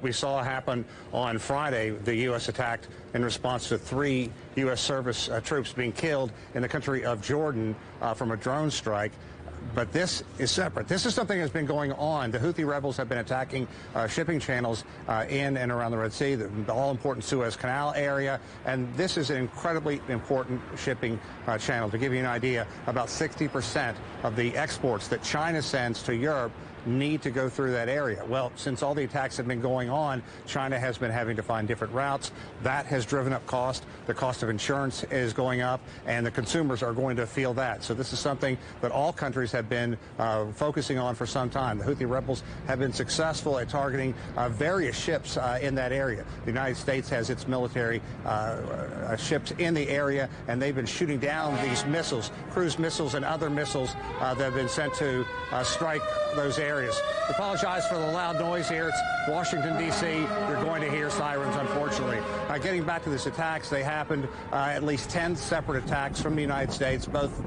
we saw happen on Friday. The U.S. attacked in response to 3 U.S. service troops being killed in the country of Jordan from a drone strike. But this is separate. This is something that's been going on. The Houthi rebels have been attacking shipping channels in and around the Red Sea, the all-important Suez Canal area, and this is an incredibly important shipping channel. To give you an idea, about 60% of the exports that China sends to Europe need to go through that area. Well, since all the attacks have been going on, China has been having to find different routes. That has driven up cost. The cost of insurance is going up, and the consumers are going to feel that. So this is something that all countries have been focusing on for some time. The Houthi rebels have been successful at targeting various ships in that area. The United States has its military ships in the area, and they've been shooting down these missiles, cruise missiles and other missiles that have been sent to strike those areas. I apologize for the loud noise here. It's Washington, D.C. You're going to hear sirens, unfortunately. Getting back to these attacks, they happened at least 10 separate attacks from the United States, both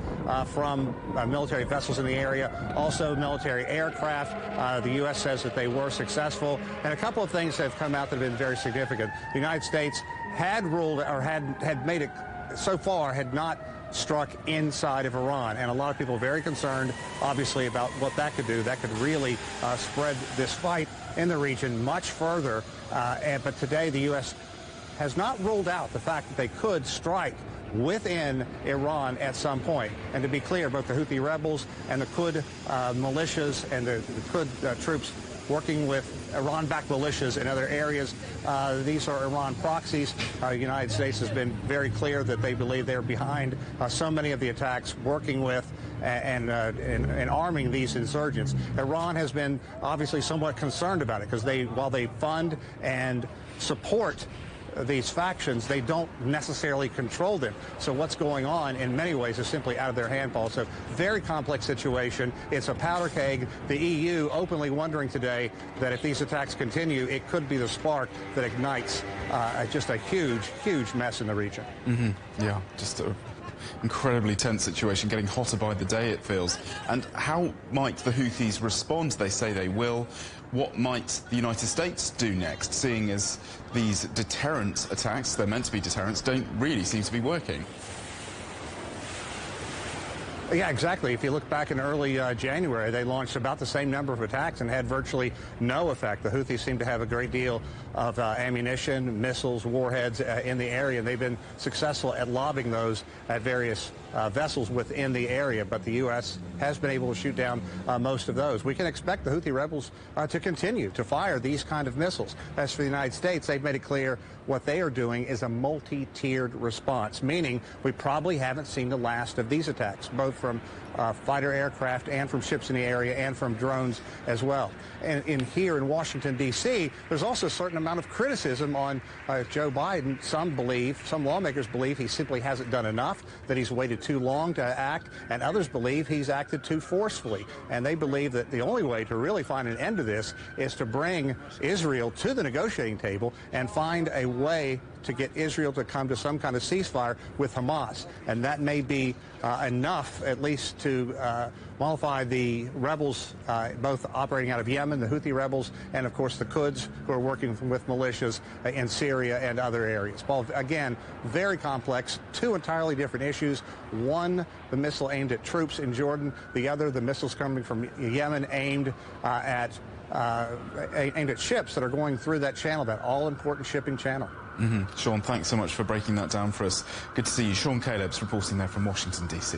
from military vessels in the area, also military aircraft. The U.S. says that they were successful. And a couple of things have come out that have been very significant. The United States had ruled, or had made it so far, had not struck inside of Iran, and a lot of people are very concerned, obviously, about what that could do. That could really spread this fight in the region much further. But today, the U.S. has not ruled out the fact that they could strike within Iran at some point. And to be clear, both the Houthi rebels and the Qud militias and the Qud troops working with Iran-backed militias in other areas. These are Iran proxies. The United States has been very clear that they believe they're behind so many of the attacks, working with and arming these insurgents. Iran has been obviously somewhat concerned about it because while they fund and support these factions, they don't necessarily control them. So what's going on in many ways is simply out of their hand, Paul. So very complex situation. It's a powder keg. The EU openly wondering today that if these attacks continue, it could be the spark that ignites just a huge, huge mess in the region. Yeah, just an incredibly tense situation, getting hotter by the day, it feels. And how might the Houthis respond? They say they will. What might the United States do next, seeing as these deterrent attacks, they're meant to be deterrents, don't really seem to be working? Yeah, exactly. If you look back in early January, they launched about the same number of attacks and had virtually no effect. The Houthis seem to have a great deal of ammunition, missiles, warheads in the area, and they've been successful at lobbing those at various vessels within the area, but the U.S. has been able to shoot down most of those. We can expect the Houthi rebels to continue to fire these kind of missiles. As for the United States, they've made it clear what they are doing is a multi-tiered response, meaning we probably haven't seen the last of these attacks, both from fighter aircraft and from ships in the area and from drones as well. And here in Washington, D.C., there's also a certain amount of criticism on Joe Biden. Some lawmakers believe he simply hasn't done enough, that he's waited too long to act, and others believe he's acted too forcefully. And they believe that the only way to really find an end to this is to bring Israel to the negotiating table and find a way to get Israel to come to some kind of ceasefire with Hamas. And that may be enough, at least, to mollify the rebels, both operating out of Yemen, the Houthi rebels, and, of course, the Quds, who are working with militias in Syria and other areas. Paul, again, very complex, 2 entirely different issues. One, the missile aimed at troops in Jordan. The other, the missiles coming from Yemen aimed at ships that are going through that channel, that all-important shipping channel. Sean, thanks so much for breaking that down for us. Good to see you. Sean Callebs reporting there from Washington, D.C.